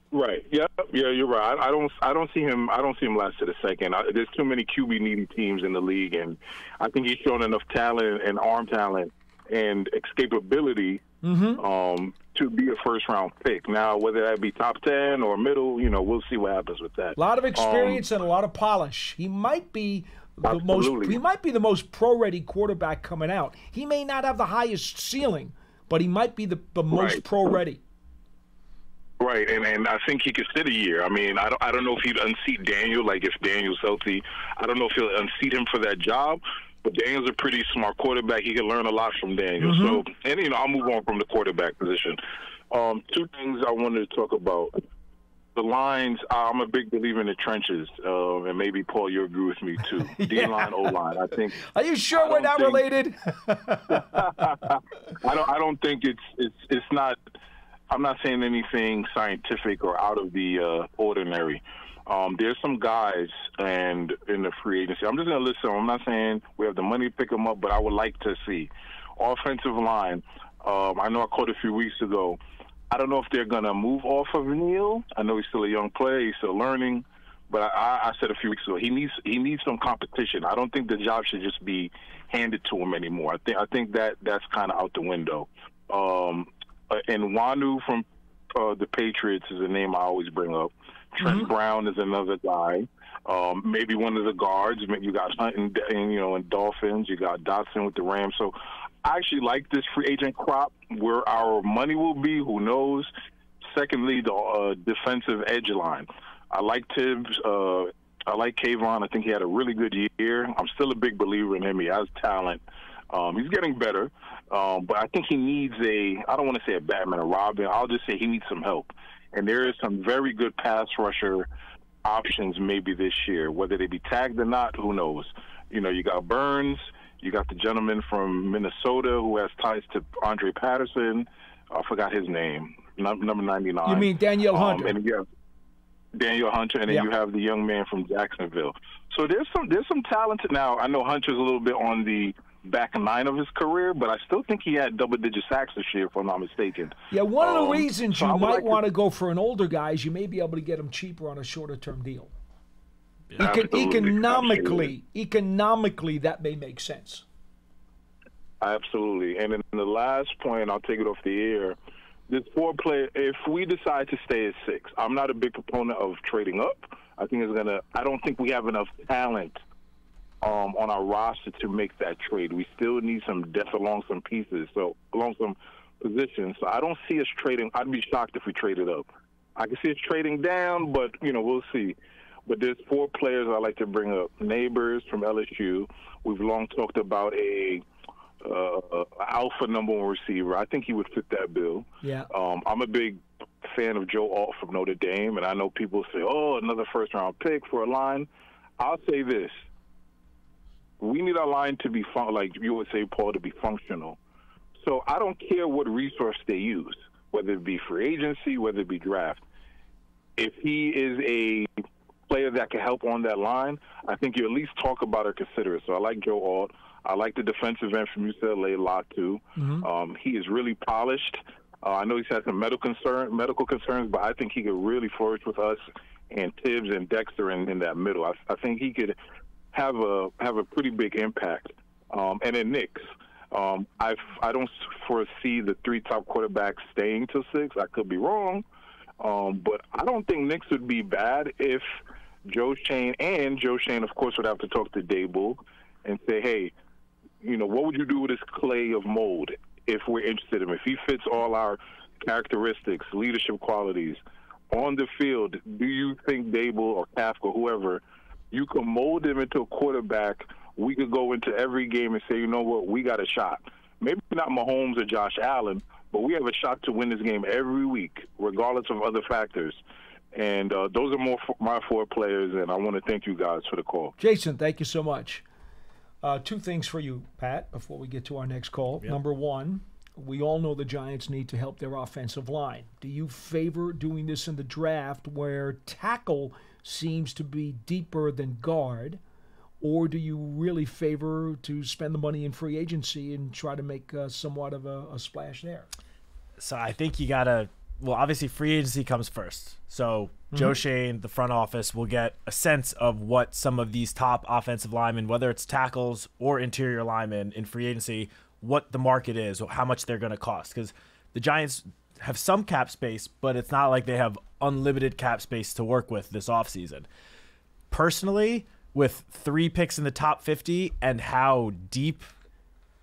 Right. Yeah. You're right. I don't see him. I don't see him last to the second. There's too many QB needy teams in the league, and I think he's shown enough talent and arm talent and escapability to be a first round pick. Now, whether that be top 10 or middle, you know, we'll see what happens with that. A lot of experience and a lot of polish. He might be the most pro-ready quarterback coming out. He may not have the highest ceiling, but he might be the most pro-ready. Right, and I think he could sit a year. I mean, I don't know if he'd unseat Daniel, like if Daniel's healthy. I don't know if he'll unseat him for that job, but Daniel's a pretty smart quarterback. He can learn a lot from Daniel. So, and, you know, I'll move on from the quarterback position. Two things I wanted to talk about. The lines, I'm a big believer in the trenches, and maybe, Paul, you agree with me, too. D-line, O-line. I think. Are you sure we're not related? I don't think it's not. I'm not saying anything scientific or out of the ordinary. There's some guys and in the free agency. I'm just going to list them. I'm not saying we have the money to pick them up, but I would like to see offensive line. I know I quoted a few weeks ago. I don't know if they're going to move off of Neal. I know he's still a young player. He's still learning. But I said a few weeks ago, he needs some competition. I don't think the job should just be handed to him anymore. I think that's kind of out the window. And Wanu from the Patriots is a name I always bring up. Trent Brown is another guy. Maybe one of the guards. You got Hunt and Dolphins. You got Dotson with the Rams. So I actually like this free agent crop. Where our money will be, who knows? Secondly, the defensive edge line. I like Tibbs. I like Kayvon. I think he had a really good year. I'm still a big believer in him. He has talent. He's getting better. But I think he needs I don't want to say a Batman or Robin. I'll just say he needs some help. And there is some very good pass rusher options maybe this year. Whether they be tagged or not, who knows? You got Burns. You got the gentleman from Minnesota who has ties to Andre Patterson. I forgot his name. Number 99. You mean Daniel Hunter? And you have Daniel Hunter, and then you have the young man from Jacksonville. So there's some talent. Now, I know Hunter's a little bit on the back nine of his career, but I still think he had double-digit sacks this year, if I'm not mistaken. Yeah, one of the reasons you might want to go for an older guy is you may be able to get him cheaper on a shorter-term deal. Economically, that may make sense. Absolutely. And then the last point, I'll take it off the air, this 4-player, if we decide to stay at 6, I'm not a big proponent of trading up. I don't think we have enough talent on our roster to make that trade. We still need some depth along some pieces, along some positions. So I don't see us trading. I'd be shocked if we traded up. I can see us trading down, but, we'll see. But there's 4 players I like to bring up. Neighbors from LSU. We've long talked about a alpha number 1 receiver. I think he would fit that bill. Yeah. I'm a big fan of Joe Alt from Notre Dame, and I know people say, another first-round pick for a line. I'll say this. We need our line to be, like you would say, Paul, to be functional. So I don't care what resource they use, whether it be free agency, whether it be draft. If he is a player that can help on that line, I think you at least talk about or consider it. So I like Joe Alt. I like the defensive end from UCLA a lot, too. He is really polished. I know he's had some medical concerns, but I think he could really flourish with us and Tibbs and Dexter in that middle. I think he could have a pretty big impact. And then Knicks. I don't foresee the 3 top quarterbacks staying till 6. I could be wrong. But I don't think Knicks would be bad if Joe Shane, of course, would have to talk to Daboll and say, hey, what would you do with this clay of mold if we're interested in him? If he fits all our characteristics, leadership qualities on the field, do you think Daboll or Kafka or whoever, you can mold him into a quarterback? We could go into every game and say, you know what, we got a shot. Maybe not Mahomes or Josh Allen, but we have a shot to win this game every week, regardless of other factors. And those are my 4 players, and I want to thank you guys for the call. Jason, thank you so much. 2 things for you, Pat, before we get to our next call. Yep. Number 1, we all know the Giants need to help their offensive line. Do you favor doing this in the draft where tackle seems to be deeper than guard, or do you really favor to spend the money in free agency and try to make somewhat of a splash there? So I think you got to, obviously free agency comes first. So Joe Shane, the front office, will get a sense of what some of these top offensive linemen, whether it's tackles or interior linemen in free agency, what the market is, or how much they're going to cost. Because the Giants have some cap space, but it's not like they have unlimited cap space to work with this offseason. Personally, with 3 picks in the top 50 and how deep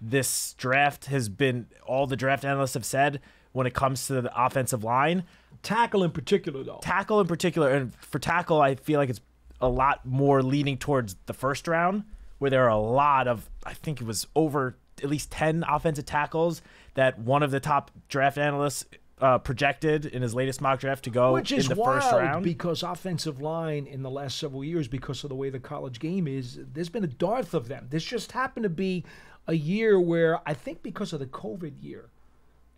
this draft has been, all the draft analysts have said when it comes to the offensive line. Tackle in particular, though. Tackle in particular. And for tackle, I feel like it's a lot more leaning towards the first round, where there are a lot of, I think it was over at least 10 offensive tackles that one of the top draft analysts projected in his latest mock draft to go Which is in the wild first round. because offensive line in the last several years, because of the way the college game is, there's been a dearth of them. This just happened to be a year where I think because of the COVID year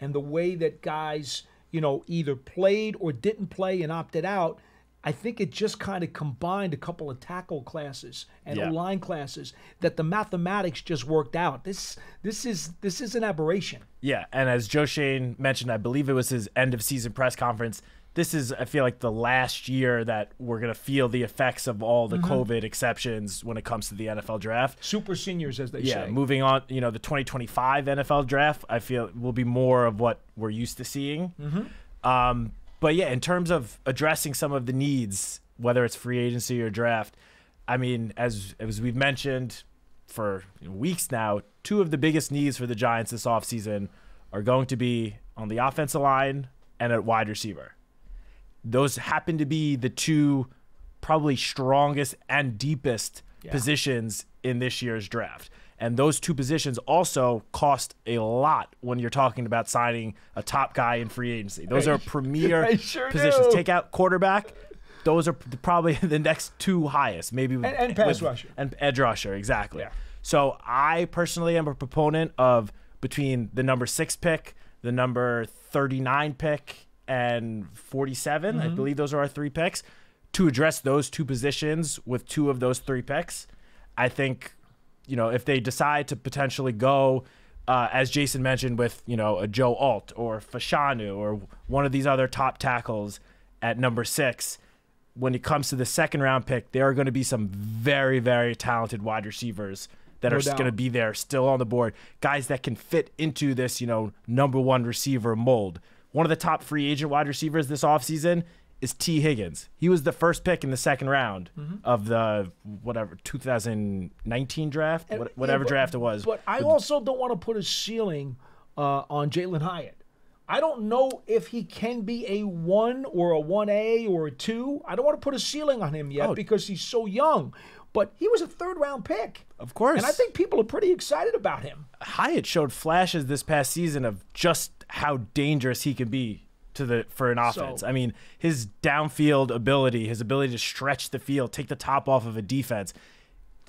and the way that guys, either played or didn't play and opted out, I think it just kind of combined a couple of tackle classes and O-line classes that the mathematics just worked out. This is an aberration. Yeah, and as Joe Schoen mentioned, I believe it was his end of season press conference, this is, I feel like, the last year that we're going to feel the effects of all the COVID exceptions when it comes to the NFL draft. Super seniors, as they say. Yeah, moving on, the 2025 NFL draft, I feel will be more of what we're used to seeing. But yeah, in terms of addressing some of the needs, whether it's free agency or draft, I mean, as we've mentioned for weeks now, two of the biggest needs for the Giants this offseason are going to be on the offensive line and at wide receiver. Those happen to be the two probably strongest and deepest positions in this year's draft. And those two positions also cost a lot when you're talking about signing a top guy in free agency. Those are premier positions. Do. Take out quarterback. Those are probably the next two highest, maybe. And pass rusher. And edge rusher, exactly. Yeah. So I personally am a proponent of between the number 6 pick, the number 39 pick, and 47. I believe those are our 3 picks. To address those two positions with 2 of those 3 picks, I think, if they decide to potentially go, as Jason mentioned, with, a Joe Alt or Fashanu or one of these other top tackles at number 6, when it comes to the second round pick, there are going to be some very, very talented wide receivers that are going to be there still on the board. Guys that can fit into this, number 1 receiver mold. One of the top free agent wide receivers this offseason is T. Higgins. He was the first pick in the second round of the 2019 draft, whatever draft it was. But I also don't want to put a ceiling on Jalen Hyatt. I don't know if he can be a 1 or a 1A or a 2. I don't want to put a ceiling on him yet because he's so young. But he was a third-round pick. Of course. And I think people are pretty excited about him. Hyatt showed flashes this past season of just how dangerous he can be for an offense. I mean, his downfield ability, his ability to stretch the field, take the top off of a defense.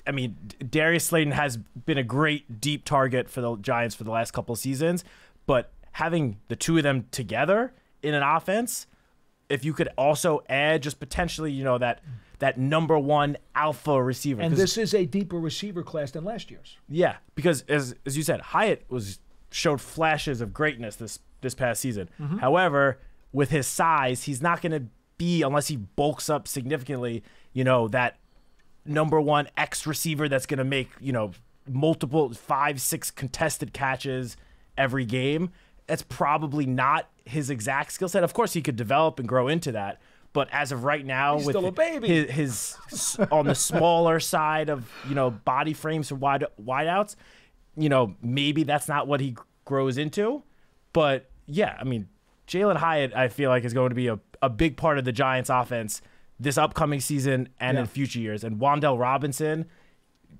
I mean, Darius Slayton has been a great deep target for the Giants for the last couple of seasons, but having the two of them together in an offense, if you could also add just potentially, that number 1 alpha receiver. And this is a deeper receiver class than last year's. Yeah, because as you said, Hyatt showed flashes of greatness this past season. However, with his size, he's not going to be, unless he bulks up significantly, that number 1 X receiver that's going to make, multiple 5-6 contested catches every game. That's probably not his exact skill set. Of course, he could develop and grow into that. But as of right now, he's with still a baby. his on the smaller side of, body frames for wideouts, maybe that's not what he grows into. But yeah, I mean, Jalen Hyatt, I feel like, is going to be a big part of the Giants offense this upcoming season and in future years. And Wan'Dale Robinson,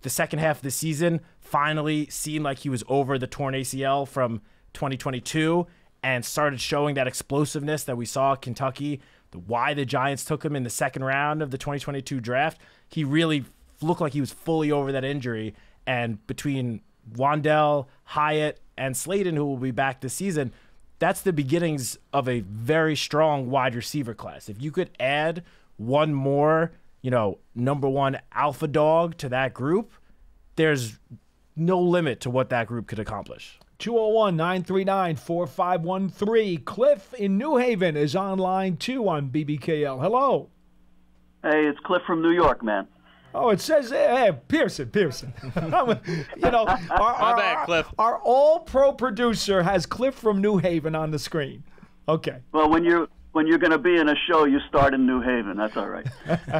the second half of the season, finally seemed like he was over the torn ACL from 2022 and started showing that explosiveness that we saw at Kentucky, why the Giants took him in the second round of the 2022 draft. He really looked like he was fully over that injury. And between Wan'Dale, Hyatt, and Slayton, who will be back this season, that's the beginnings of a very strong wide receiver class. If you could add one more, number 1 alpha dog to that group, there's no limit to what that group could accomplish. 201-939-4513. Cliff in New Haven is on line 2 on BBKL. Hello. Hey, it's Cliff from New York, man. Oh, it says, hey, Pearson. My bad, Cliff. Our all-pro producer has Cliff from New Haven on the screen. Okay. Well, when you're going to be in a show, you start in New Haven. That's all right.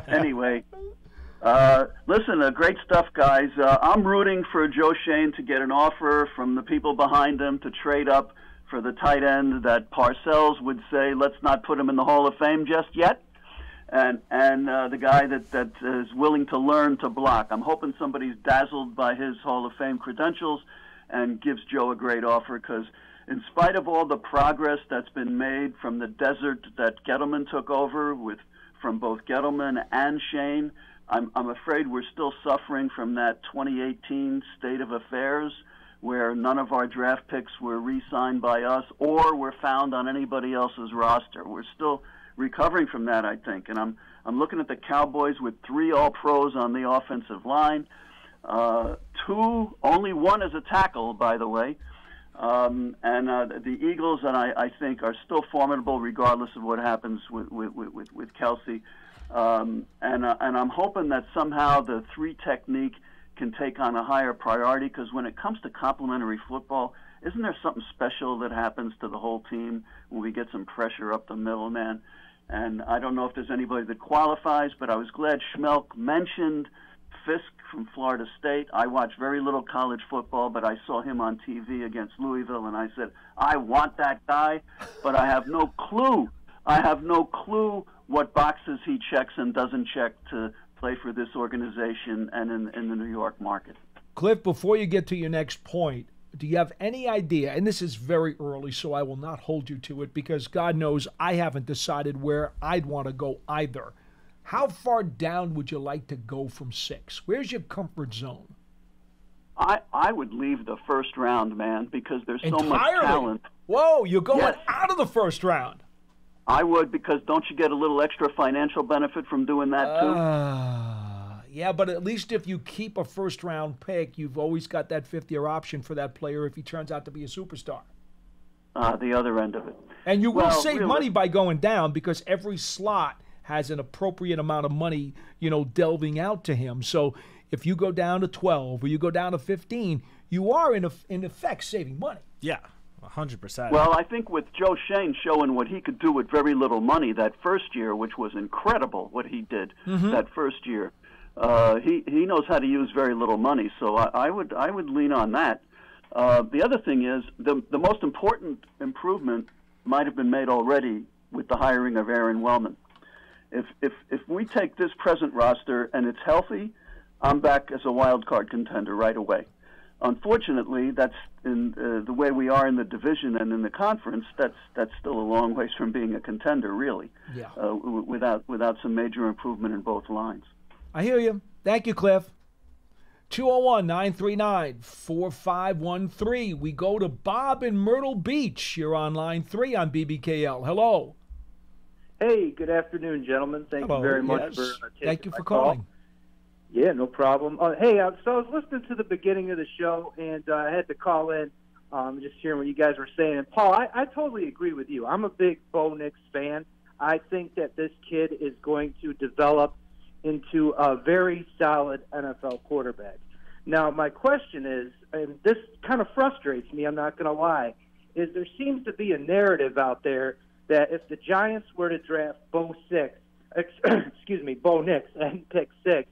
Anyway, listen, great stuff, guys. I'm rooting for Joe Schoen to get an offer from the people behind him to trade up for the tight end that Parcells would say, let's not put him in the Hall of Fame just yet. And the guy that is willing to learn to block. I'm hoping somebody's dazzled by his Hall of Fame credentials and gives Joe a great offer because in spite of all the progress that's been made from the desert that Gettleman took over from both Gettleman and Shane, I'm afraid we're still suffering from that 2018 state of affairs where none of our draft picks were re-signed by us or were found on anybody else's roster. We're still recovering from that, I think. And I'm looking at the Cowboys with 3 All-Pros on the offensive line. 2, only 1 as a tackle, by the way. The Eagles, and I think, are still formidable regardless of what happens with Kelsey. And I'm hoping that somehow the 3 technique can take on a higher priority, because when it comes to complementary football, isn't there something special that happens to the whole team when we get some pressure up the middle, man? And I don't know if there's anybody that qualifies, but I was glad Schmeelk mentioned Fisk from Florida State. I watch very little college football, but I saw him on TV against Louisville, and I said, I want that guy, but I have no clue. I have no clue what boxes he checks and doesn't check to play for this organization and in the New York market. Cliff, before you get to your next point, do you have any idea, and this is very early, so I will not hold you to it, because God knows I haven't decided where I'd want to go either. How far down would you like to go from 6? Where's your comfort zone? I would leave the first round, man, because there's so much talent. Whoa, you're going out of the first round. I would, because don't you get a little extra financial benefit from doing that too? Yeah, but at least if you keep a first-round pick, you've always got that 5th-year option for that player if he turns out to be a superstar. The other end of it. And you will save money by going down, because every slot has an appropriate amount of money, delving out to him. So if you go down to 12 or you go down to 15, you are, in effect, saving money. Yeah. 100%. Well, I think with Joe Shane showing what he could do with very little money that first year, which was incredible what he did that first year, he knows how to use very little money. So I would lean on that. The other thing is the most important improvement might have been made already with the hiring of Aaron Wellman. If we take this present roster and it's healthy, I'm back as a wild card contender right away. Unfortunately, that's in the way we are in the division and in the conference. That's still a long ways from being a contender, really. Yeah. Without some major improvement in both lines. I hear you. Thank you, Cliff. 201-939-4513. We go to Bob in Myrtle Beach. You're on line 3 on BBKL. Hello. Hey, good afternoon, gentlemen. Thank you very much for taking Thank you for call. calling. Yeah, no problem. So I was listening to the beginning of the show, and I had to call in, just hearing what you guys were saying. And, Paul, I totally agree with you. I'm a big Bo Nix fan. I think that this kid is going to develop into a very solid NFL quarterback. Now, my question is, and this kind of frustrates me, I'm not going to lie, is there seems to be a narrative out there that if the Giants were to draft Bo Nix and pick 6,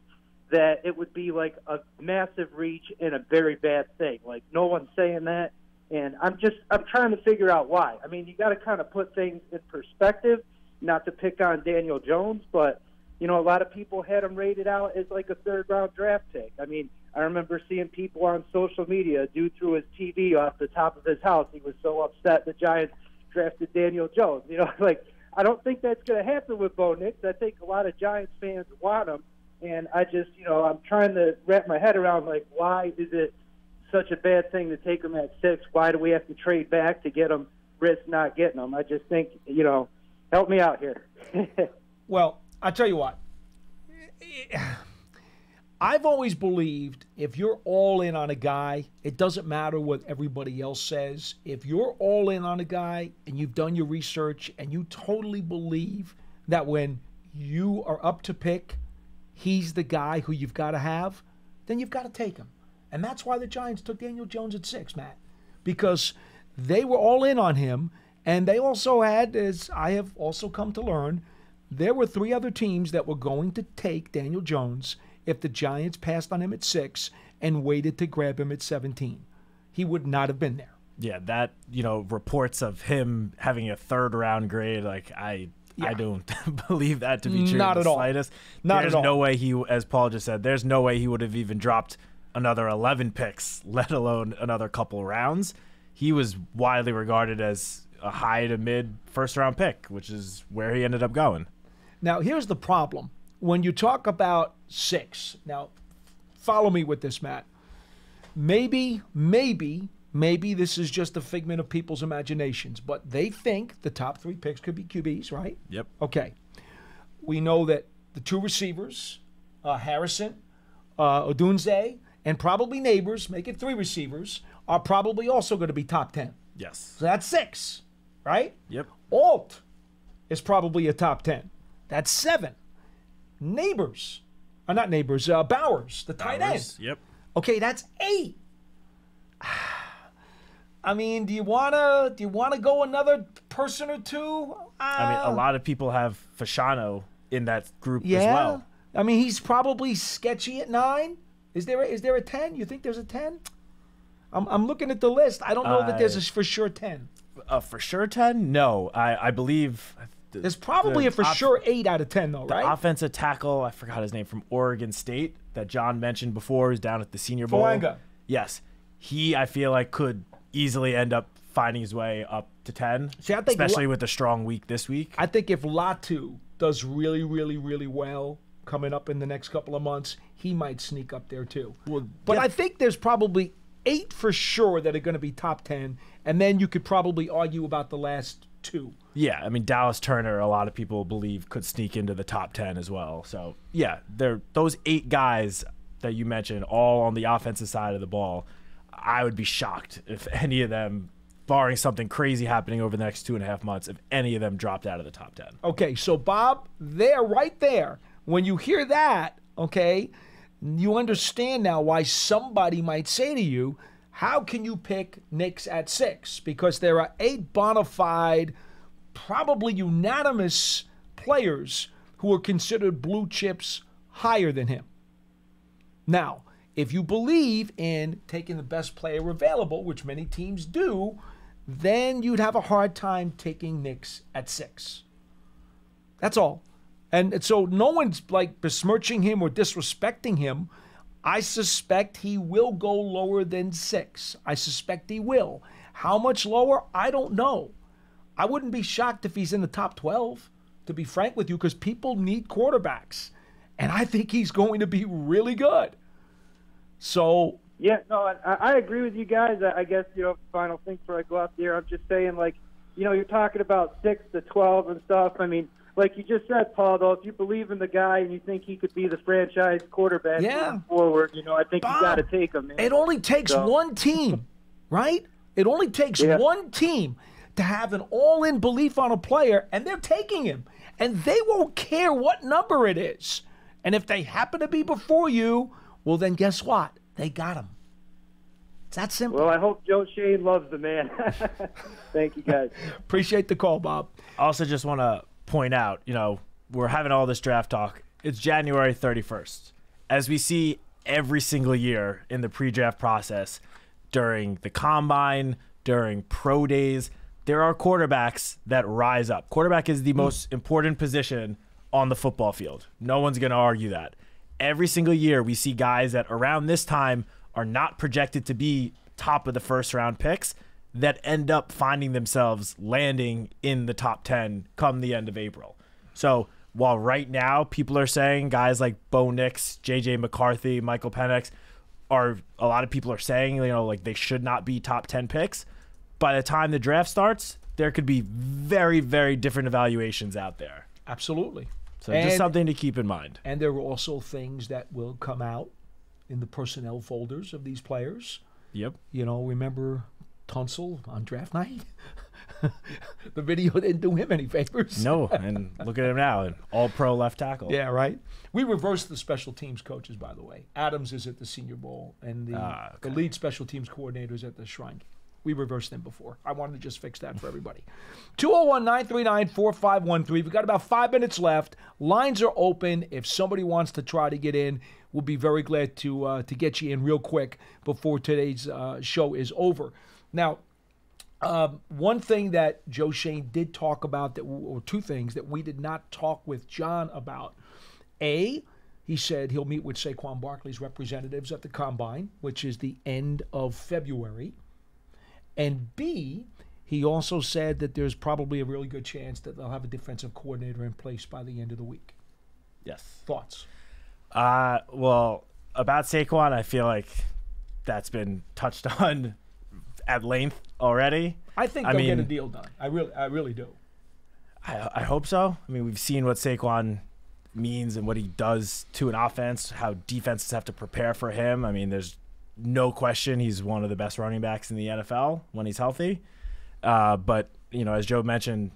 that it would be like a massive reach and a very bad thing. Like, no one's saying that, and I'm trying to figure out why. I mean, you got to kind of put things in perspective, not to pick on Daniel Jones, but, a lot of people had him rated out as like a 3rd-round draft pick. I mean, I remember seeing people on social media, a dude threw his TV off the top of his house. He was so upset the Giants drafted Daniel Jones. I don't think that's going to happen with Bo Nix. I think a lot of Giants fans want him. And I just, I'm trying to wrap my head around, why is it such a bad thing to take him at 6? Why do we have to trade back to get him, risk not getting him? I just think, help me out here. Well, I'll tell you what. I've always believed if you're all in on a guy, it doesn't matter what everybody else says. If you're all in on a guy and you've done your research and you totally believe that when you are up to pick, he's the guy who you've got to have, then you've got to take him. And that's why the Giants took Daniel Jones at 6, Matt, because they were all in on him. And they also had, as I have also come to learn, there were 3 other teams that were going to take Daniel Jones if the Giants passed on him at 6 and waited to grab him at 17. He would not have been there. Yeah, that, reports of him having a 3rd-round grade, I don't believe that to be true. Not at all. Slightest. Not There's at all. no way he, as Paul just said, there's no way he would have even dropped another 11 picks, let alone another couple rounds. he was widely regarded as a high to mid first-round pick, which is where he ended up going. Now, here's the problem. When you talk about 6, now, follow me with this, Matt. Maybe this is just a figment of people's imaginations, but they think the top 3 picks could be QBs, right? Yep. Okay. We know that the 2 receivers, Harrison, Odunze, and probably Neighbors, make it 3 receivers, are probably also going to be top 10. Yes. So that's 6, right? Yep. Alt is probably a top 10. That's 7. Bowers, the tight end. Yep. Okay, that's 8. I mean, do you wanna go another person or 2? I mean, a lot of people have Fasciano in that group Yeah. as well. I mean, he's probably sketchy at 9. Is there a 10? You think there's a 10? I'm looking at the list. I don't know that there's a for sure 10. For sure 10? No. I believe There's probably a for sure 8 out of 10, though, right? The offensive tackle, I forgot his name, from Oregon State that John mentioned before, who's down at the Senior Bowl. Fuanga. Yes. He, I feel like, could easily end up finding his way up to 10, See, I think especially with a strong week this week. I think if Latu does really, really, really well coming up in the next couple of months, he might sneak up there too. But I think there's probably 8 for sure that are going to be top 10, and then you could probably argue about the last 2. Yeah, I mean, Dallas Turner, a lot of people believe could sneak into the top 10 as well. So, yeah, those 8 guys that you mentioned, all on the offensive side of the ball, I would be shocked if any of them, barring something crazy happening over the next 2.5 months, if any of them dropped out of the top 10. Okay, so Bob, right there, when you hear that, okay, you understand now why somebody might say to you, how can you pick Knicks at 6? Because there are 8 bona fide, probably unanimous players who are considered blue chips higher than him. Now, if you believe in taking the best player available, which many teams do, then you'd have a hard time taking Knicks at 6. That's all. And so no one's like besmirching him or disrespecting him. I suspect he will go lower than 6. I suspect he will. How much lower? I don't know. I wouldn't be shocked if he's in the top 12, to be frank with you, because people need quarterbacks. And I think he's going to be really good. So yeah, no, I agree with you guys. I guess, final thing before I go out there, I'm just saying, you're talking about 6 to 12 and stuff. I mean, like you just said, Paul, though, if you believe in the guy and you think he could be the franchise quarterback moving forward, I think you got to take him, man. It only takes one team, right? It only takes one team to have an all-in belief on a player, and they're taking him. And they won't care what number it is. And if they happen to be before you, well, then guess what? They got him. It's that simple. Well, I hope Joe Shane loves the man. Thank you, guys. Appreciate the call, Bob. I also just want to point out, we're having all this draft talk. It's January 31st. As we see every single year in the pre-draft process, during the combine, during pro days, there are quarterbacks that rise up. Quarterback is the most important position on the football field. No one's going to argue that. Every single year, we see guys that around this time are not projected to be top of the first round picks that end up finding themselves landing in the top 10 come the end of April. So while right now people are saying guys like Bo Nix, J.J. McCarthy, Michael Penix, a lot of people are saying, like they should not be top 10 picks. By the time the draft starts, there could be very, very different evaluations out there. Absolutely. So just something to keep in mind. And there are also things that will come out in the personnel folders of these players. Yep. Remember Tunsil on draft night? The video didn't do him any favors. No, and look at him now, an all-pro left tackle. Yeah, right. We reversed the special teams coaches, by the way. Adams is at the Senior Bowl, and the lead special teams coordinator is at the Shrine. We reversed them before. I wanted to just fix that for everybody. 201-939-4513. We've got about 5 minutes left. Lines are open. If somebody wants to try to get in, we'll be very glad to get you in real quick before today's show is over. Now, one thing that Joe Shane did talk about, or 2 things that we did not talk with John about. A, he said he'll meet with Saquon Barkley's representatives at the Combine, which is the end of February. And B, he also said that there's probably a really good chance that they'll have a defensive coordinator in place by the end of the week. Yes. Thoughts? Well, about Saquon, I feel like that's been touched on at length already. I think they'll get a deal done. I really do. I hope so. I mean, we've seen what Saquon means and what he does to an offense, how defenses have to prepare for him. I mean, there's no question he's one of the best running backs in the NFL when he's healthy. But, as Joe mentioned,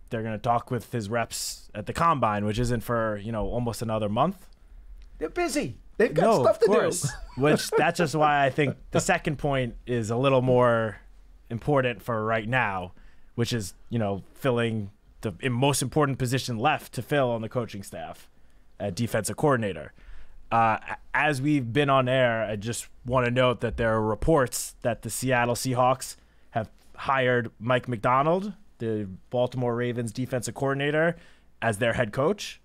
they're going to talk with his reps at the Combine, which isn't for, almost another month. They're busy. They've got stuff to do. Which that's just why I think the second point is a little more important for right now, which is, filling the most important position left to fill on the coaching staff at defensive coordinator. As we've been on air, I just want to note that there are reports that the Seattle Seahawks have hired Mike McDonald, the Baltimore Ravens defensive coordinator, as their head coach.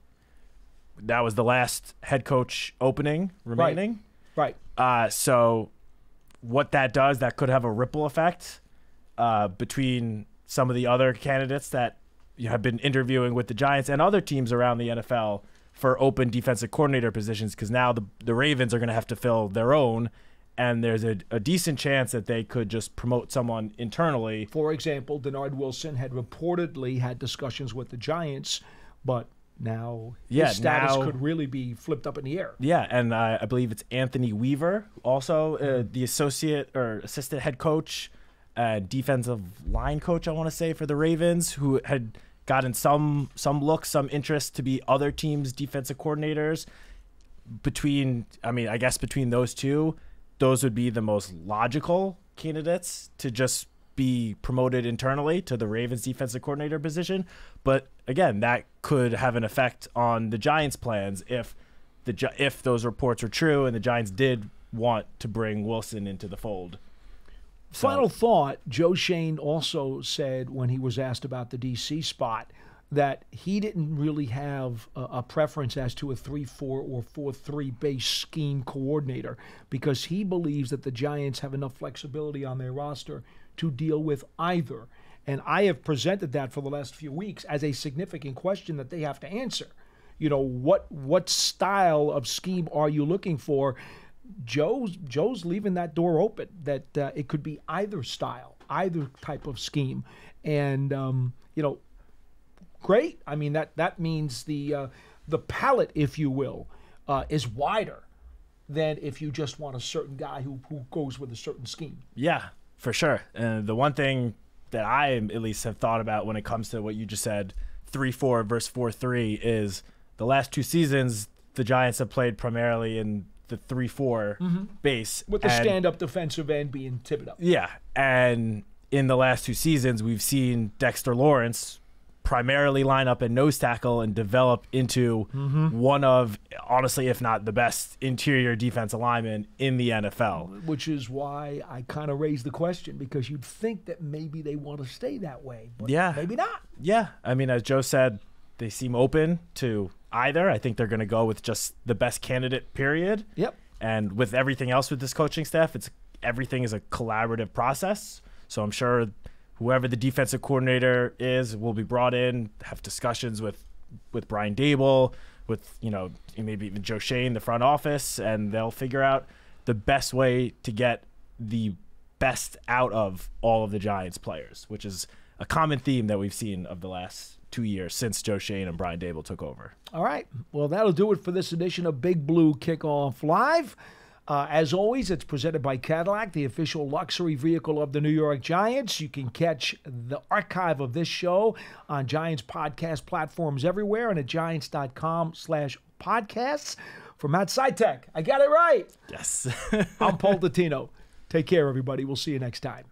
That was the last head coach opening remaining. Right. So what that does, that could have a ripple effect between some of the other candidates that have been interviewing with the Giants and other teams around the NFL for open defensive coordinator positions, because now the Ravens are going to have to fill their own, and there's a decent chance that they could just promote someone internally. For example, Denard Wilson had reportedly had discussions with the Giants, but now his status could really be flipped up in the air. Yeah, and I believe it's Anthony Weaver, also the assistant head coach, defensive line coach, I want to say, for the Ravens, who had gotten some looks, some interest to be other teams' defensive coordinators. Between those two, those would be the most logical candidates to just be promoted internally to the Ravens defensive coordinator position. But again, that could have an effect on the Giants' plans if those reports are true and the Giants did want to bring Wilson into the fold. Final thought, Joe Schoen also said when he was asked about the DC spot that he didn't really have a preference as to a 3-4 or 4-3 base scheme coordinator, because he believes that the Giants have enough flexibility on their roster to deal with either. And I have presented that for the last few weeks as a significant question that they have to answer. What style of scheme are you looking for? Joe's leaving that door open, that it could be either style, either type of scheme. And, great. I mean, that means the palette, if you will, is wider than if you just want a certain guy who goes with a certain scheme. Yeah, for sure. And the one thing that I at least have thought about when it comes to what you just said, 3-4 versus 4-3, is the last two seasons the Giants have played primarily in the 3-4 base. With the stand-up defensive end being Thibodeau. Yeah, and in the last two seasons, we've seen Dexter Lawrence primarily line up at nose tackle and develop into one of, honestly, if not the best interior defensive lineman in the NFL. Which is why I kind of raised the question, because you'd think that maybe they want to stay that way, but maybe not. Yeah, I mean, as Joe said, they seem open to either. I think they're going to go with just the best candidate, period. Yep. And with everything else with this coaching staff, everything is a collaborative process. So I'm sure whoever the defensive coordinator is will be brought in, have discussions with Brian Dable, with maybe even Joe Schoen, the front office, and they'll figure out the best way to get the best out of all of the Giants players, which is a common theme that we've seen of the last 2 years since Joe Schoen and Brian Dable took over. All right. Well, that'll do it for this edition of Big Blue Kickoff Live. As always, it's presented by Cadillac, the official luxury vehicle of the New York Giants. You can catch the archive of this show on Giants podcast platforms everywhere and at giants.com/podcasts. For Matt Citak, I got it right. Yes. I'm Paul Dottino. Take care, everybody. We'll see you next time.